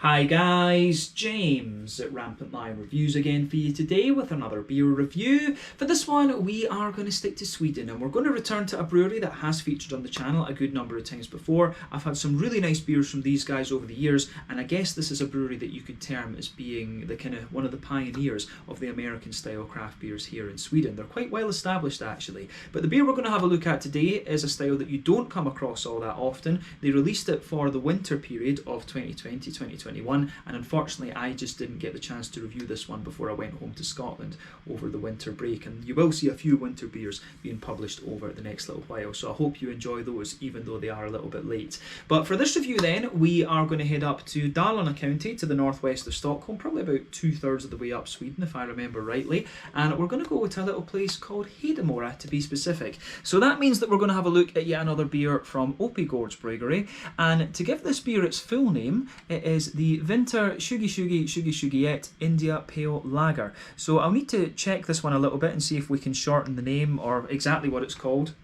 Hi guys, James at RampantLionReviews again for you today with another beer review. For this one we are going to stick to Sweden and we're going to return to a brewery that has featured on the channel a good number of times before. I've had some really nice beers from these guys over the years, and I guess this is a brewery that you could term as being the kind of one of the pioneers of the American style craft beers here in Sweden. They're quite well established actually, but the beer we're going to have a look at today is a style that you don't come across all that often. They released it for the winter period of 2020-2021, and unfortunately I just didn't get the chance to review this one before I went home to Scotland over the winter break, and you will see a few winter beers being published over the next little while, so I hope you enjoy those even though they are a little bit late. But for this review then, we are going to head up to Dalarna county to the northwest of Stockholm, probably about 2/3 of the way up Sweden if I remember rightly, and we're going to go to a little place called Hedemora to be specific. So that means that we're going to have a look at yet another beer from Oppigårds Bryggeri, and to give this beer its full name, it is the Vinter 2020-2021 India Pale Lager. So I'll need to check this one a little bit and see if we can shorten the name or exactly what it's called,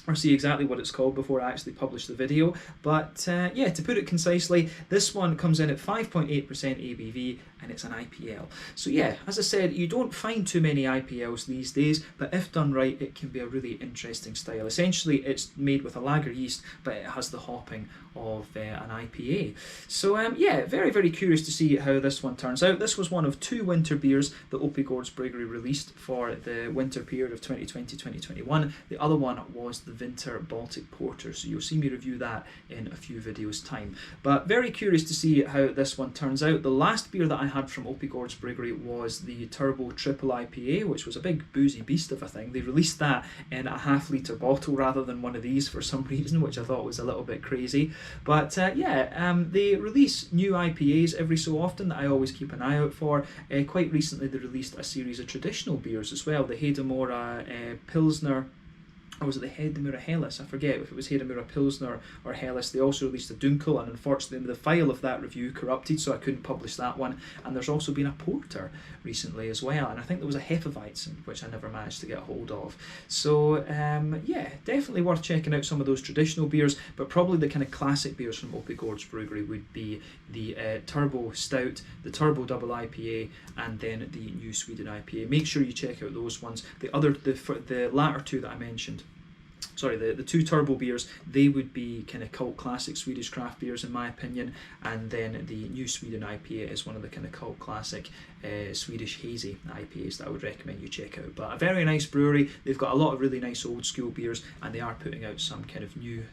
or see exactly what it's called before I actually publish the video. But yeah, to put it concisely, this one comes in at 5.8% ABV and it's an IPL. So yeah, as I said, you don't find too many IPLs these days, but if done right, it can be a really interesting style. Essentially, it's made with a lager yeast, but it has the hopping of an IPA. So yeah, very, very curious to see how this one turns out. This was one of two winter beers that Oppigårds Bryggeri released for the winter period of 2020-2021. The other one was the Vinter Baltic Porter, so you'll see me review that in a few videos time. But very curious to see how this one turns out. The last beer that I had from Oppigårds Bryggeri was the Turbo Triple IPA, which was a big boozy beast of a thing. They released that in a half-litre bottle rather than one of these for some reason, which I thought was a little bit crazy. But yeah, they release new IPAs every so often that I always keep an eye out for. Quite recently they released a series of traditional beers as well, the Hedemora Pilsner, or was it the Hedemora Helles? I forget if it was Hedemora Pilsner or Helles. They also released a Dunkel, and unfortunately the file of that review corrupted, so I couldn't publish that one. And there's also been a Porter recently as well, and I think there was a Hefeweizen, which I never managed to get hold of. So yeah, definitely worth checking out some of those traditional beers, but probably the kind of classic beers from Oppigårds Bryggeri would be the Turbo Stout, the Turbo Double IPA, and then the New Sweden IPA. Make sure you check out those ones. The latter two that I mentioned, sorry, the two turbo beers, they would be kind of cult classic Swedish craft beers in my opinion, and then the New Sweden IPA is one of the kind of cult classic Swedish hazy IPAs that I would recommend you check out. But a very nice brewery. They've got a lot of really nice old school beers, and they are putting out some kind of new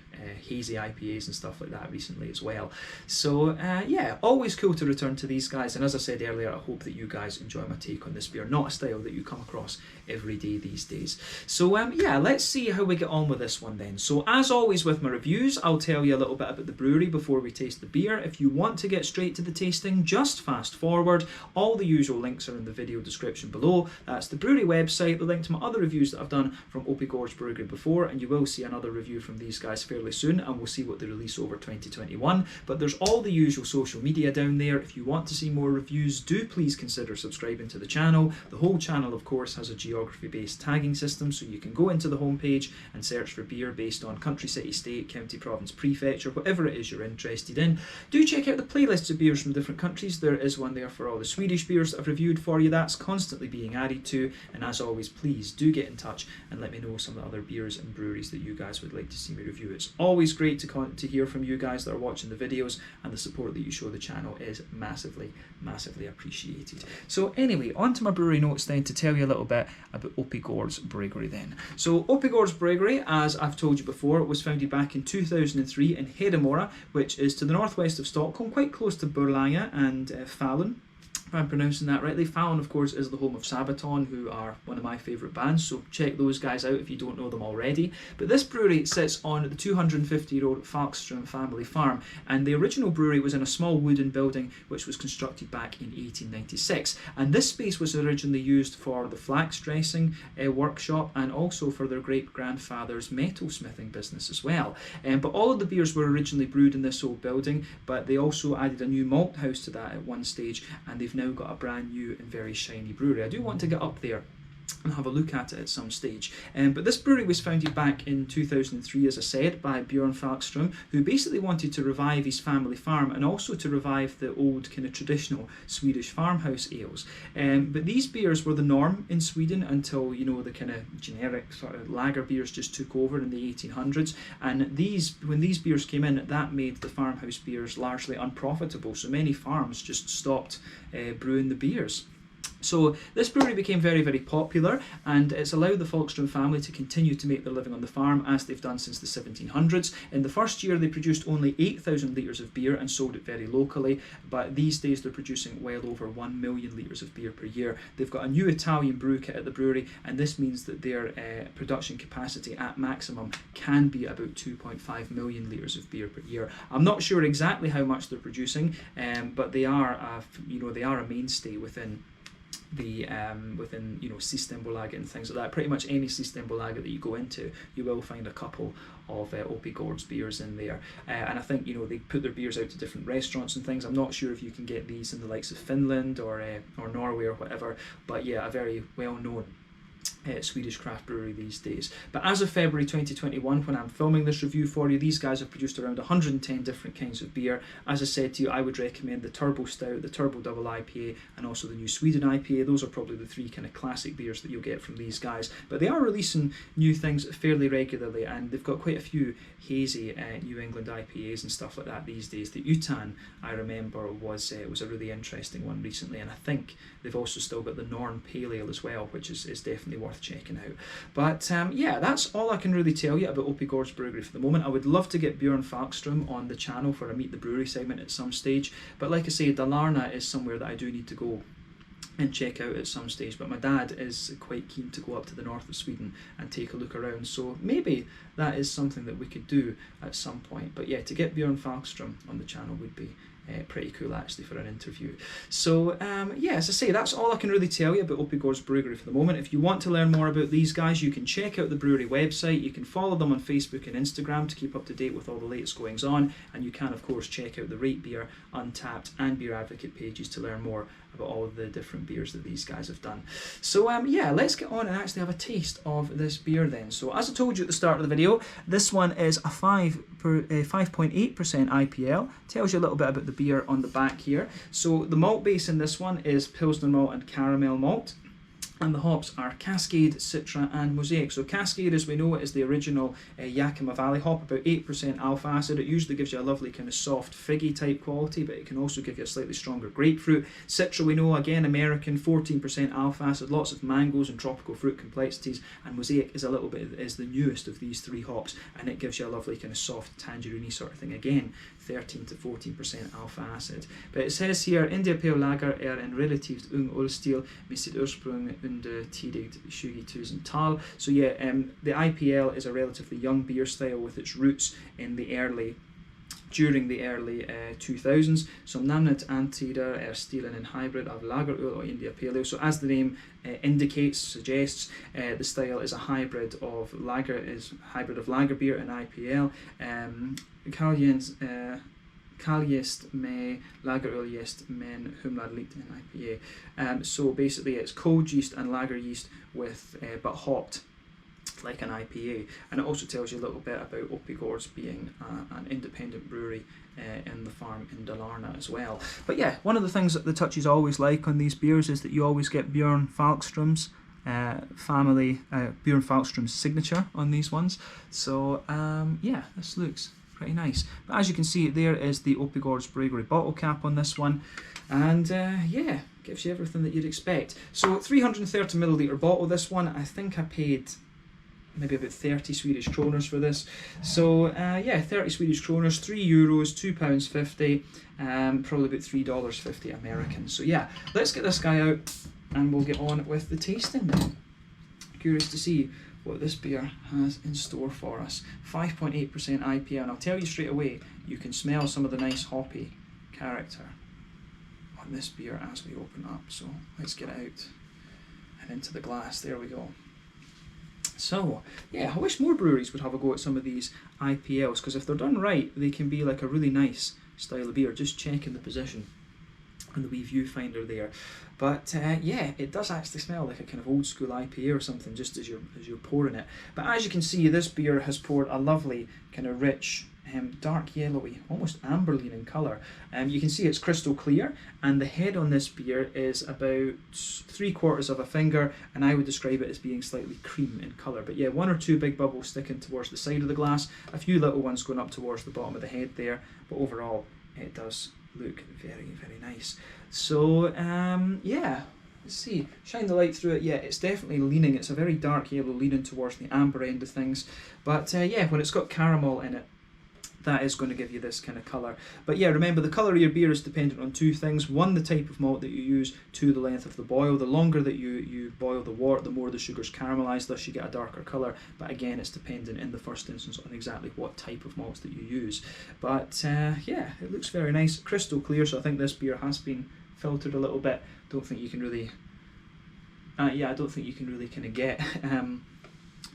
hazy IPAs and stuff like that recently as well. So yeah, always cool to return to these guys, and as I said earlier, I hope that you guys enjoy my take on this beer. Not a style that you come across every day these days. So yeah, let's see how we get on with this one then. So as always with my reviews, I'll tell you a little bit about the brewery before we taste the beer. If you want to get straight to the tasting, just fast forward. All the usual links are in the video description below. That's the brewery website, the link to my other reviews that I've done from Oppigårds Bryggeri before, and you will see another review from these guys fairly soon, and we'll see what they release over 2021. But there's all the usual social media down there. If you want to see more reviews, do please consider subscribing to the channel. The whole channel of course has a geography based tagging system, so you can go into the homepage and search for beer based on country, city, state, county, province, prefecture, whatever it is you're interested in. Do check out the playlists of beers from different countries. There is one there for all the Swedish beers that I've reviewed for you. That's constantly being added to, and as always, please do get in touch and let me know some of the other beers and breweries that you guys would like to see me review. It's always great to hear from you guys that are watching the videos, and the support that you show the channel is massively, massively appreciated. So anyway, on to my brewery notes then, to tell you a little bit about Oppigårds Bryggeri then. So Oppigårds Bryggeri, as I've told you before, was founded back in 2003 in Hedemora, which is to the northwest of Stockholm, quite close to Borlänge and Falun, if I'm pronouncing that rightly. Falun, of course, is the home of Sabaton, who are one of my favourite bands, so check those guys out if you don't know them already. But this brewery sits on the 250-year-old Falkström family farm, and the original brewery was in a small wooden building which was constructed back in 1896, and this space was originally used for the flax dressing workshop and also for their great-grandfather's metal smithing business as well. But all of the beers were originally brewed in this old building, but they also added a new malt house to that at one stage, and they've now got a brand new and very shiny brewery. I do want to get up there and have a look at it at some stage. But this brewery was founded back in 2003, as I said, by Björn Falkström, who basically wanted to revive his family farm and also to revive the old kind of traditional Swedish farmhouse ales. But these beers were the norm in Sweden until, you know, the kind of generic sort of lager beers just took over in the 1800s. And when these beers came in, that made the farmhouse beers largely unprofitable. So many farms just stopped brewing the beers. So this brewery became very, very popular, and it's allowed the Falkström family to continue to make their living on the farm as they've done since the 1700s. In the first year they produced only 8,000 litres of beer and sold it very locally, but these days they're producing well over 1 million litres of beer per year. They've got a new Italian brew kit at the brewery, and this means that their production capacity at maximum can be about 2.5 million litres of beer per year. I'm not sure exactly how much they're producing, but they are a mainstay within Systembolaget and things like that. Pretty much any Systembolaget that you go into, you will find a couple of Oppigårds beers in there, and I think, you know, they put their beers out to different restaurants and things. I'm not sure if you can get these in the likes of Finland or Norway or whatever, but yeah, a very well known Swedish craft brewery these days. But as of February 2021, when I'm filming this review for you, these guys have produced around 110 different kinds of beer. As I said to you, I would recommend the Turbo Stout, the Turbo Double IPA, and also the New Sweden IPA. Those are probably the three kind of classic beers that you'll get from these guys. But they are releasing new things fairly regularly, and they've got quite a few hazy New England IPAs and stuff like that these days. The Utan, I remember, was a really interesting one recently, and I think they've also still got the Norn Pale Ale as well, which is definitely worth checking out. But yeah, that's all I can really tell you about Oppigårds Bryggeri for the moment. I would love to get Björn Falkström on the channel for a Meet the Brewery segment at some stage, but like I say, Dalarna is somewhere that I do need to go and check out at some stage, but my dad is quite keen to go up to the north of Sweden and take a look around, so maybe that is something that we could do at some point. But yeah, to get Björn Falkström on the channel would be pretty cool actually for an interview. So yeah, as I say, that's all I can really tell you about Oppigårds Bryggeri for the moment. If you want to learn more about these guys, you can check out the brewery website, you can follow them on Facebook and Instagram to keep up to date with all the latest goings on, and you can of course check out the Rate Beer, Untappd and Beer Advocate pages to learn more about all of the different beers that these guys have done. So yeah, let's get on and actually have a taste of this beer then. So as I told you at the start of the video, this one is a 5.8% IPL. Tells you a little bit about the beer on the back here. So the malt base in this one is Pilsner malt and caramel malt, and the hops are Cascade, Citra and Mosaic. So Cascade, as we know, is the original Yakima Valley hop, about 8% alpha acid. It usually gives you a lovely kind of soft figgy type quality, but it can also give you a slightly stronger grapefruit. Citra, we know, again American, 14% alpha acid, lots of mangoes and tropical fruit complexities, and Mosaic is the newest of these three hops, and it gives you a lovely kind of soft tangerine-y sort of thing. Again, 13 to 14% alpha acid. But it says here, India Pale Lager en relativt ung ölstil med sitt ursprung under tidigt 2000-tal. So yeah, the IPL is a relatively young beer style with its roots in during the early 2000s. Som namnet antyder stilen en hybrid av lageröl och India Pale Ale. So as the name suggests, the style is a hybrid of lager beer and IPL. Kaljest med lageröljest men humlad lite in IPA. So basically it's cold yeast and lager yeast with but hopped like an IPA, and it also tells you a little bit about Oppigårds being an independent brewery in the farm in Dalarna as well. But yeah, one of the things that the touches always like on these beers is that you always get Björn Falkström's Björn Falkström's signature on these ones. So yeah, this looks pretty nice. But as you can see, there is the Oppigårds Bryggeri bottle cap on this one, and yeah, gives you everything that you'd expect. So 330 milliliter bottle, this one. I think I paid maybe about 30 Swedish kroners for this. So yeah, 30 Swedish kroners, €3, £2.50, probably about $3.50 American. So yeah, let's get this guy out and we'll get on with the tasting now. Curious to see what this beer has in store for us. 5.8% IPA, and I'll tell you straight away, you can smell some of the nice hoppy character on this beer as we open up. So let's get it out and into the glass. There we go. So yeah, I wish more breweries would have a go at some of these IPLs, because if they're done right, they can be like a really nice style of beer. Just checking the position and the wee viewfinder there. But yeah, it does actually smell like a kind of old school IPA or something just as you're pouring it. But as you can see, this beer has poured a lovely kind of rich dark yellowy, almost amberline in colour. You can see it's crystal clear, and the head on this beer is about 3/4 of a finger, and I would describe it as being slightly cream in colour. But yeah, 1 or 2 big bubbles sticking towards the side of the glass, a few little ones going up towards the bottom of the head there, but overall it does look very, very nice. So yeah, let's see, shine the light through it. Yeah, it's definitely leaning, it's a very dark yellow leaning towards the amber end of things, but yeah, when it's got caramel in it, that is going to give you this kind of colour. But yeah, remember, the colour of your beer is dependent on 2 things. 1, the type of malt that you use, 2, the length of the boil. The longer that you boil the wort, the more the sugar's caramelised, thus you get a darker colour. But again, it's dependent in the first instance on exactly what type of malts that you use. But yeah, it looks very nice, crystal clear, so I think this beer has been filtered a little bit. Don't think you can really, yeah, I don't think you can really kind of get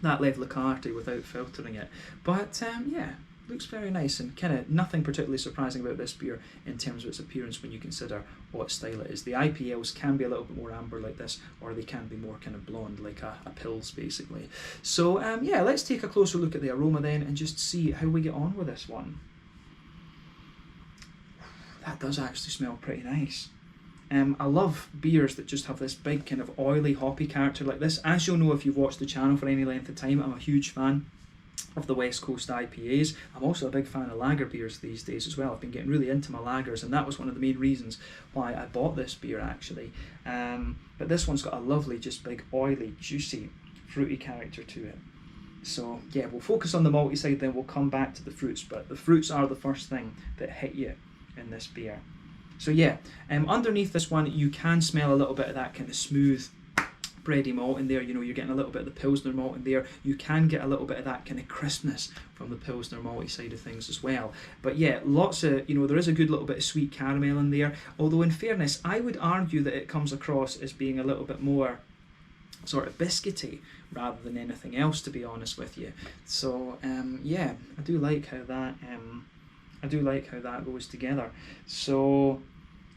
that level of clarity without filtering it. But yeah, looks very nice, and kind of nothing particularly surprising about this beer in terms of its appearance when you consider what style it is. The IPLs can be a little bit more amber like this, or they can be more kind of blonde like a Pils basically. So yeah, let's take a closer look at the aroma then and just see how we get on with this one. That does actually smell pretty nice. I love beers that just have this big kind of oily hoppy character like this. As you'll know if you've watched the channel for any length of time, I'm a huge fan of the West Coast IPAs. I'm also a big fan of lager beers these days as well. I've been getting really into my lagers, and that was one of the main reasons why I bought this beer actually. But this one's got a lovely, just big, oily, juicy, fruity character to it. So yeah, we'll focus on the malty side, then we'll come back to the fruits, but the fruits are the first thing that hit you in this beer. So yeah, underneath this one you can smell a little bit of that kind of smooth bready malt in there. You know, you're getting a little bit of the Pilsner malt in there. You can get a little bit of that kind of crispness from the Pilsner malty side of things as well. But yeah, lots of, you know, there is a good little bit of sweet caramel in there. Although in fairness, I would argue that it comes across as being a little bit more sort of biscuity rather than anything else, to be honest with you. So yeah, I do like how that goes together. So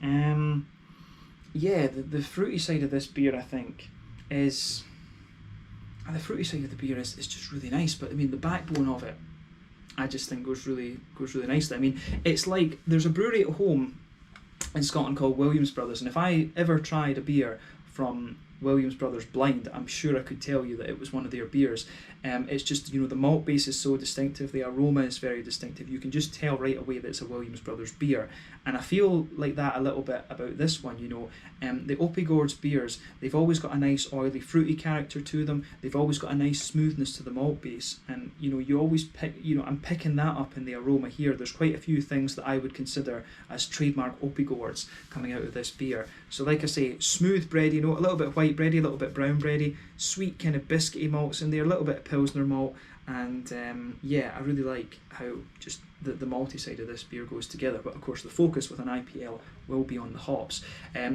yeah, the fruity side of this beer, I think, is just really nice. But I mean, the backbone of it, I just think goes really nicely. I mean, it's like there's a brewery at home in Scotland called Williams Brothers, and if I ever tried a beer from Williams Brothers blind, I'm sure I could tell you that it was one of their beers. It's just, you know, the malt base is so distinctive, the aroma is very distinctive. You can just tell right away that it's a Williams Brothers beer, and I feel like that a little bit about this one. You know, the Oppigårds beers, they've always got a nice oily fruity character to them. They've always got a nice smoothness to the malt base, and you know, you always pick, you know, I'm picking that up in the aroma here. There's quite a few things that I would consider as trademark Oppigårds coming out of this beer. So like I say, smooth bready note, a little bit white bready, a little bit brown bready, sweet kind of biscuity malts in there, a little bit of Pilsner malt, and yeah, I really like how just the malty side of this beer goes together. But of course the focus with an IPL will be on the hops.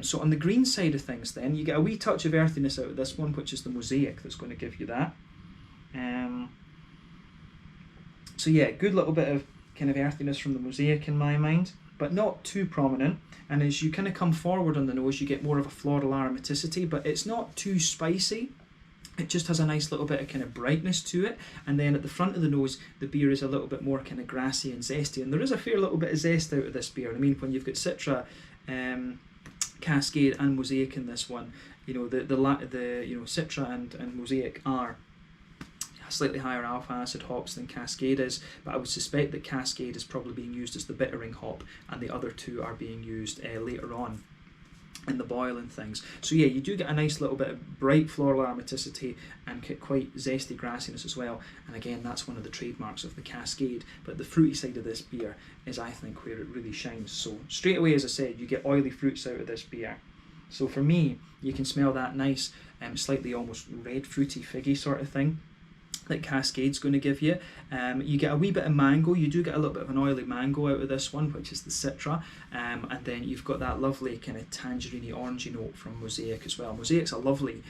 So on the green side of things then, you get a wee touch of earthiness out of this one, which is the mosaic that's going to give you that. So yeah, good little bit of kind of earthiness from the mosaic in my mind, but not too prominent. And as you kind of come forward on the nose, you get more of a floral aromaticity, but it's not too spicy. It just has a nice little bit of kind of brightness to it. And then at the front of the nose, the beer is a little bit more kind of grassy and zesty. And there is a fair little bit of zest out of this beer. I mean, when you've got Citra, Cascade and Mosaic in this one, you know, the you know, Citra and Mosaic are slightly higher alpha acid hops than Cascade is, but I would suspect that Cascade is probably being used as the bittering hop, and the other two are being used later on in the boil and things. So yeah, you do get a nice little bit of bright floral aromaticity and quite zesty grassiness as well, and again, that's one of the trademarks of the Cascade. But the fruity side of this beer is, I think, where it really shines. So straight away, as I said, you get oily fruits out of this beer. So for me, you can smell that nice slightly almost red fruity figgy sort of thing. that Cascade's going to give you. You get a wee bit of mango. You do get a little bit of an oily mango out of this one, which is the Citra, and then you've got that lovely kind of tangerine orangey note from Mosaic as well. Mosaic's a lovely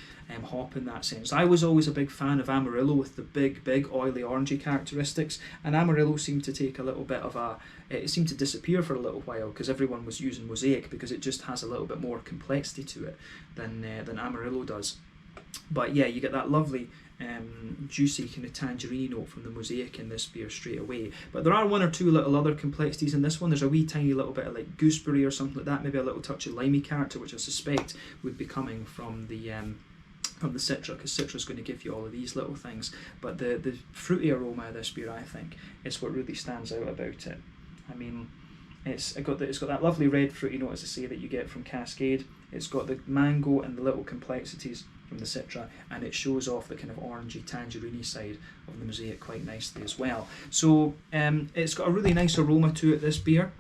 hop in that sense. I was always a big fan of Amarillo with the big oily orangey characteristics, and Amarillo seemed to take a little bit of a, it seemed to disappear for a little while because everyone was using Mosaic because it just has a little bit more complexity to it than Amarillo does. But yeah, you get that lovely juicy kind of tangerine note from the Mosaic in this beer straight away. But there are one or two little other complexities in this one. There's a wee tiny little bit of like gooseberry or something like that, maybe a little touch of limey character, which I suspect would be coming from the Citra, because Citra's going to give you all of these little things. But the fruity aroma of this beer, I think, is what really stands out about it. I mean, it's got that lovely red fruity note, as I say, that you get from Cascade. It's got the mango and the little complexities from the Citra, and it shows off the kind of orangey tangerine side of the Mosaic quite nicely as well. So it's got a really nice aroma to it, this beer.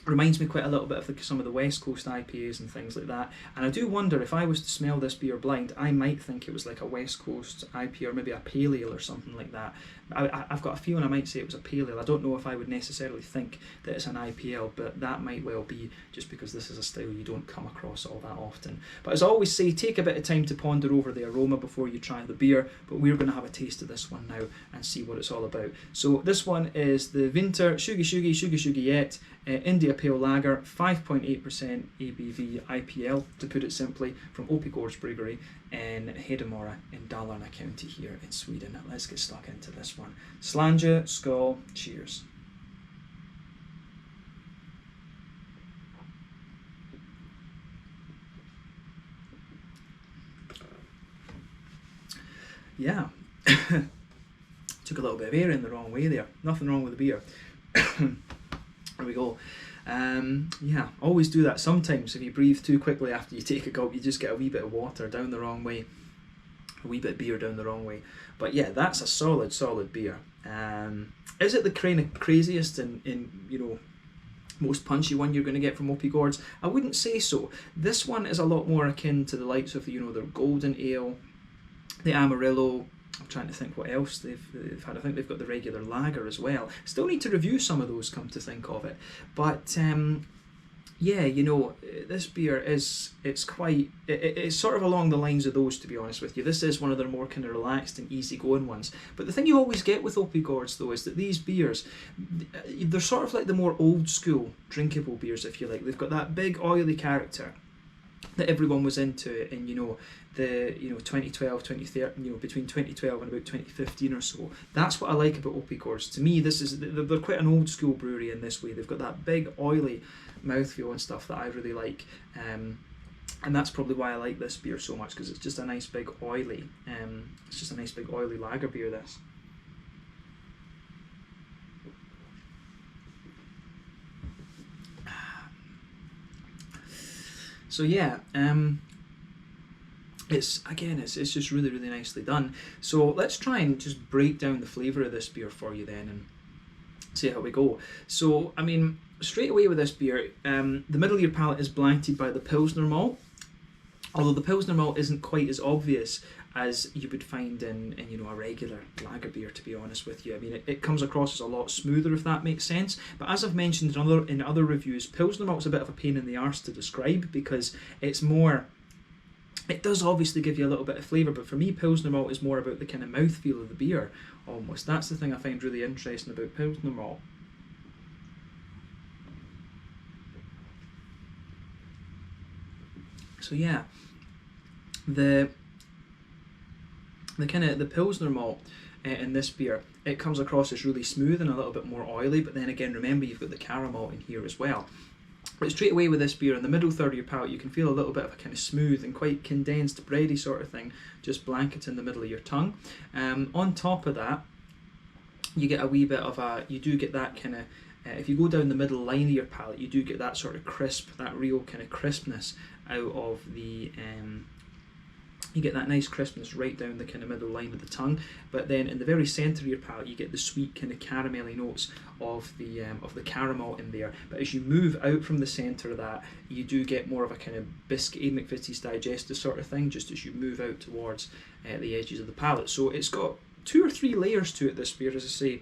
Reminds me quite a little bit of some of the West Coast IPAs and things like that. And I do wonder, if I was to smell this beer blind, I might think it was like a West Coast IPA or maybe a pale ale or something like that. I've got a feeling I might say it was a pale ale. I don't know if I would necessarily think that it's an IPL, but that might well be just because this is a style you don't come across all that often. But as I always say, take a bit of time to ponder over the aroma before you try the beer, but we're going to have a taste of this one now and see what it's all about. So this one is the Vinter Shugi India Pale Lager, 5.8% ABV IPL, to put it simply, from Oppigårds Bryggeri in Hedemora in Dalarna county here in Sweden. Now let's get stuck into this one. Slanja, skål, cheers. Yeah, took a little bit of air in the wrong way there. Nothing wrong with the beer. There we go. Yeah, always do that. Sometimes if you breathe too quickly after you take a gulp, you just get a wee bit of water down the wrong way, a wee bit of beer down the wrong way. But yeah, that's a solid beer. Is it the kind of craziest and you know, most punchy one you're going to get from Oppigårds? I wouldn't say so. This one is a lot more akin to the likes of, you know, their Golden Ale, the Amarillo. I'm trying to think what else they've had. I think they've got the regular lager as well. Still need to review some of those, come to think of it. But yeah, you know, this beer is, it's sort of along the lines of those, to be honest with you. This is one of their more kind of relaxed and easygoing ones. But the thing you always get with Oppigårds though is that these beers, they're sort of like the more old school drinkable beers, if you like. They've got that big oily character that everyone was into in, you know, the 2012, 2013, you know, between 2012 and about 2015 or so. That's what I like about Oppigårds. To me, they're quite an old school brewery in this way. They've got that big oily mouthfeel and stuff that I really like, and that's probably why I like this beer so much, because it's just a nice big oily, lager beer. This. So yeah, it's just really nicely done. So let's try and just break down the flavour of this beer for you then and see how we go. So I mean, straight away with this beer, the middle of your palate is blanketed by the Pilsner malt, although the Pilsner malt isn't quite as obvious as you would find in you know, a regular lager beer, to be honest with you. I mean, it comes across as a lot smoother, if that makes sense. But as I've mentioned in other reviews, Pilsner malt's a bit of a pain in the arse to describe, because it's more, it does obviously give you a little bit of flavour, but for me, Pilsner malt is more about the kind of mouthfeel of the beer, almost. That's the thing I find really interesting about Pilsner malt. So yeah, the Pilsner malt in this beer, it comes across as really smooth and a little bit more oily, but then again, remember, you've got the caramel in here as well. But straight away with this beer, in the middle third of your palate, you can feel a little bit of a kind of smooth and quite condensed bready sort of thing just blanket in the middle of your tongue. On top of that, you get a wee bit of you do get that kind of, if you go down the middle line of your palate, you do get that sort of crisp, that real kind of crispness out of the, you get that nice crispness right down the kind of middle line of the tongue. But then in the very centre of your palate, you get the sweet kind of caramelly notes of the caramel in there. But as you move out from the centre of that, you do get more of a kind of biscuity McVitie's digestive sort of thing, just as you move out towards the edges of the palate. So it's got 2 or 3 layers to it, this beer, as I say.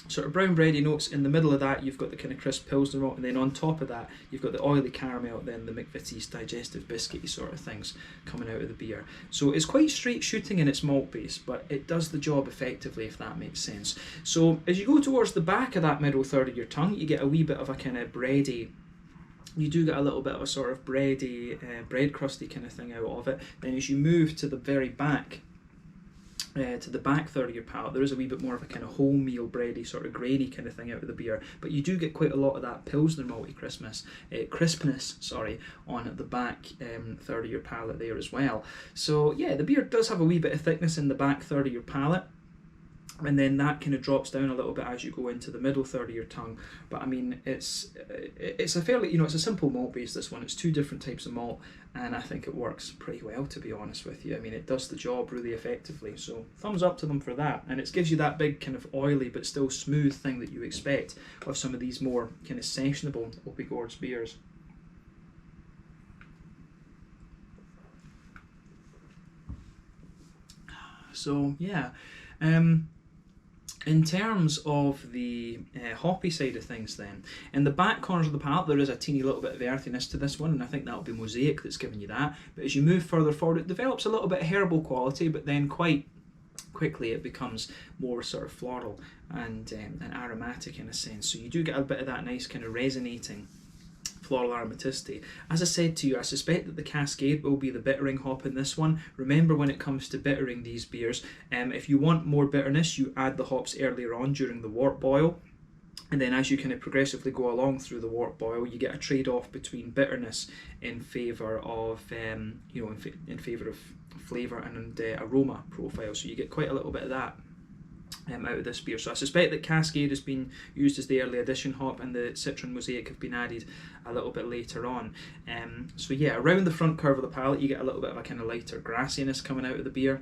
Sort of brown bready notes. In the middle of that, you've got the kind of crisp Pilsner malt, and then on top of that, you've got the oily caramel, then the McVitie's digestive biscuity sort of things coming out of the beer. So it's quite straight shooting in its malt base, but it does the job effectively, if that makes sense. So as you go towards the back of that middle third of your tongue, you get a wee bit of a kind of bready. You do get a little bit of a sort of bready, bread crusty kind of thing out of it. Then as you move to the very back, to the back third of your palate, there is a wee bit more of a kind of wholemeal bready sort of grainy kind of thing out of the beer, but you do get quite a lot of that Pilsner malty crispness on the back third of your palate there as well. So yeah, the beer does have a wee bit of thickness in the back third of your palate, and then that kind of drops down a little bit as you go into the middle third of your tongue. But I mean, it's a fairly, it's a simple malt base, this one. It's 2 different types of malt, and I think it works pretty well, to be honest with you. I mean, it does the job really effectively, so thumbs up to them for that. And it gives you that big kind of oily but still smooth thing that you expect of some of these more kind of sessionable Oppigårds beers. So yeah, in terms of the hoppy side of things then, in the back corners of the palate there is a teeny little bit of earthiness to this one, and I think that'll be Mosaic that's giving you that. But as you move further forward, it develops a little bit of herbal quality, but then quite quickly it becomes more sort of floral and aromatic in a sense. So you do get a bit of that nice kind of resonating floral aromaticity. As I said to you, I suspect that the Cascade will be the bittering hop in this one. Remember, when it comes to bittering these beers, if you want more bitterness, you add the hops earlier on during the wort boil, and then as you kind of progressively go along through the wort boil, you get a trade-off between bitterness in favour of in favour of flavour and aroma profile. So you get quite a little bit of that out of this beer. So I suspect that Cascade has been used as the early addition hop, and the Citron Mosaic have been added a little bit later on. So yeah, around the front curve of the palate you get a little bit of a kind of lighter grassiness coming out of the beer,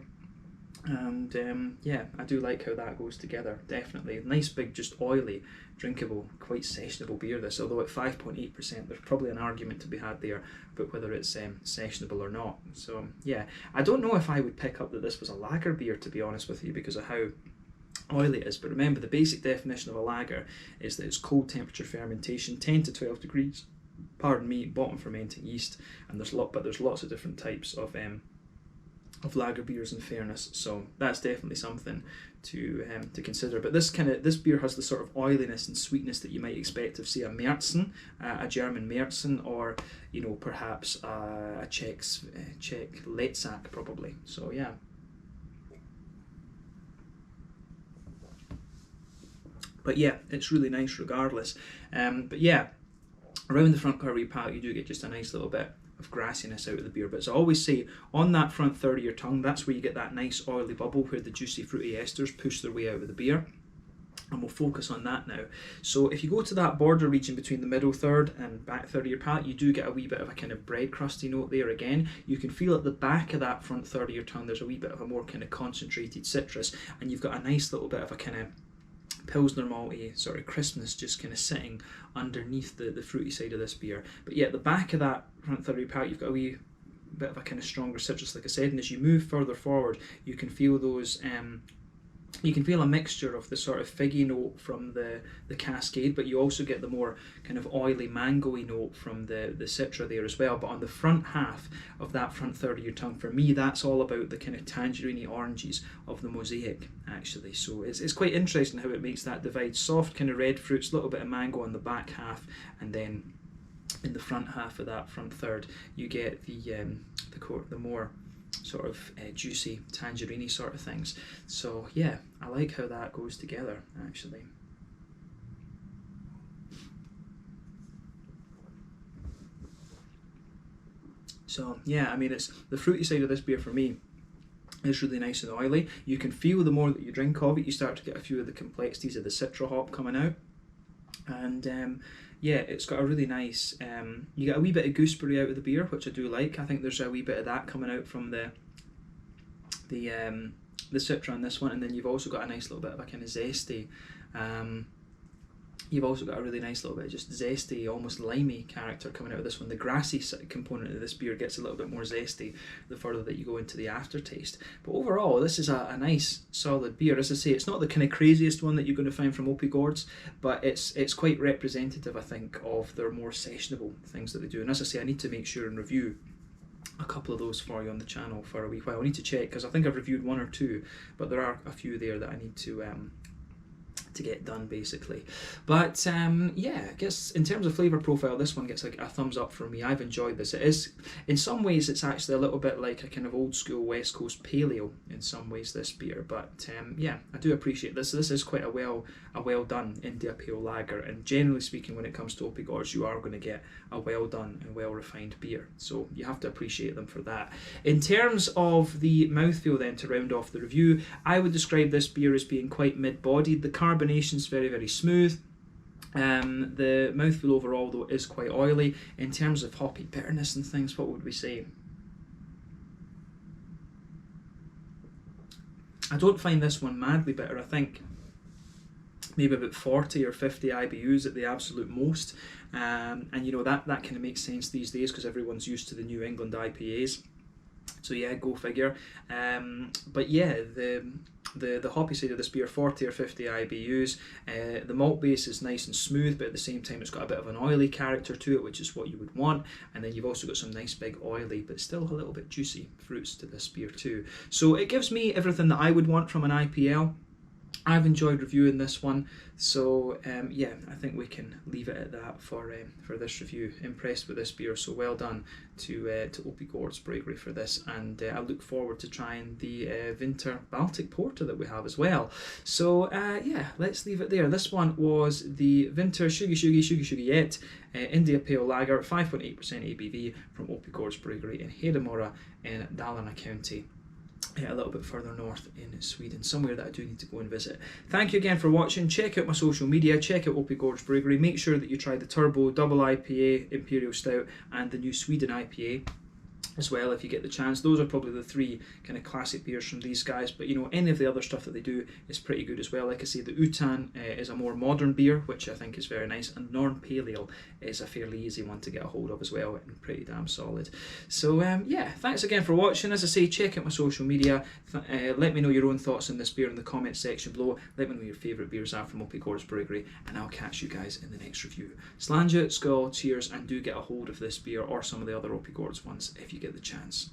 and yeah, I do like how that goes together. Definitely nice big, just oily, drinkable, quite sessionable beer this, although at 5.8% there's probably an argument to be had there about whether it's sessionable or not. So yeah, I don't know if I would pick up that this was a lager beer, to be honest with you, because of how oily it is. But remember, the basic definition of a lager is that it's cold temperature fermentation, 10 to 12 degrees, bottom fermenting yeast, and there's lots of different types of lager beers, in fairness. So that's definitely something to consider. But this beer has the sort of oiliness and sweetness that you might expect of, say, a Märzen, a German Märzen, or perhaps a Czech Letzak probably. So yeah. But yeah, it's really nice regardless. But yeah, around the front curve of your palate you do get just a nice little bit of grassiness out of the beer. But as I always say, on that front third of your tongue, that's where you get that nice oily bubble where the juicy fruity esters push their way out of the beer. And we'll focus on that now. So if you go to that border region between the middle third and back third of your palate, you do get a wee bit of a kind of bread crusty note there again. You can feel at the back of that front third of your tongue there's a wee bit of a more kind of concentrated citrus, and you've got a nice little bit of a kind of Pilsner malty sort of crispness just kind of sitting underneath the fruity side of this beer. But yeah, at the back of that front third of your palate you've got a wee bit of a kind of stronger citrus, like I said, and as you move further forward you can feel those you can feel a mixture of the sort of figgy note from the Cascade, but you also get the more kind of oily mango-y note from the Citra there as well. But on the front half of that front third of your tongue, for me, that's all about the kind of tangerine oranges of the Mosaic, actually. So it's quite interesting how it makes that divide. Soft kind of red fruits, a little bit of mango on the back half, and then in the front half of that front third, you get the more sort of juicy tangerine sort of things. So yeah, I like how that goes together, actually. So yeah, I mean, it's the fruity side of this beer for me is really nice and oily. You can feel the more that you drink of it, you start to get a few of the complexities of the citra hop coming out, and yeah, it's got a really nice, you get a wee bit of gooseberry out of the beer, which I do like. I think there's a wee bit of that coming out from the citra on this one, and then you've also got a nice little bit of a kind of zesty You've also got a really nice little bit of just zesty, almost limey character coming out of this one. The grassy component of this beer gets a little bit more zesty the further that you go into the aftertaste. But overall, this is a nice, solid beer. As I say, it's not the kind of craziest one that you're going to find from Oppigårds, but it's quite representative, I think, of their more sessionable things that they do. And as I say, I need to make sure and review a couple of those for you on the channel for a wee while. I need to check, because I think I've reviewed one or two, but there are a few there that I need to get done, basically. But yeah, I guess in terms of flavour profile, this one gets like a thumbs up from me. I've enjoyed this. It is, in some ways, it's actually a little bit like a kind of old school West Coast paleo in some ways, this beer. But yeah, I do appreciate this. This is quite a well done India Pale Lager, and generally speaking, when it comes to Oppigårds, you are going to get a well done and well refined beer. So you have to appreciate them for that. In terms of the mouthfeel, then, to round off the review, I would describe this beer as being quite mid-bodied. The carbonation's very, very smooth. The mouthfeel overall, though, is quite oily. In terms of hoppy bitterness and things, what would we say? I don't find this one madly bitter. I think maybe about 40 or 50 IBUs at the absolute most. And you know, that kind of makes sense these days because everyone's used to the New England IPAs. So yeah, go figure. But yeah, the hoppy side of this beer, 40 or 50 IBUs. The malt base is nice and smooth, but at the same time it's got a bit of an oily character to it, which is what you would want. And then you've also got some nice big oily, but still a little bit juicy fruits to this beer too. So it gives me everything that I would want from an IPL. I've enjoyed reviewing this one, so yeah, I think we can leave it at that for this review. Impressed with this beer, so well done to Oppigårds Bryggeri for this, and I look forward to trying the Vinter Baltic Porter that we have as well. So yeah, let's leave it there. This one was the Vinter Shugi India Pale Lager, 5.8% ABV from Oppigårds Bryggeri in Hedemora in Dalarna County. A little bit further north in Sweden, somewhere that I do need to go and visit. Thank you again for watching. Check out my social media, check out Oppigårds Bryggeri. Make sure that you try the Turbo Double IPA, Imperial Stout, and the new Sweden IPA as well if you get the chance. Those are probably the three kind of classic beers from these guys, but you know, any of the other stuff that they do is pretty good as well. Like I say, the Utan is a more modern beer, which I think is very nice, and Norn Pale Ale is a fairly easy one to get a hold of as well, and pretty damn solid. So yeah, thanks again for watching. As I say, check out my social media. Let me know your own thoughts on this beer in the comments section below. Let me know your favourite beers are from Oppigårds Bryggeri, and I'll catch you guys in the next review. Slàinte, skål, cheers, and do get a hold of this beer or some of the other Oppigårds ones if you get the chance.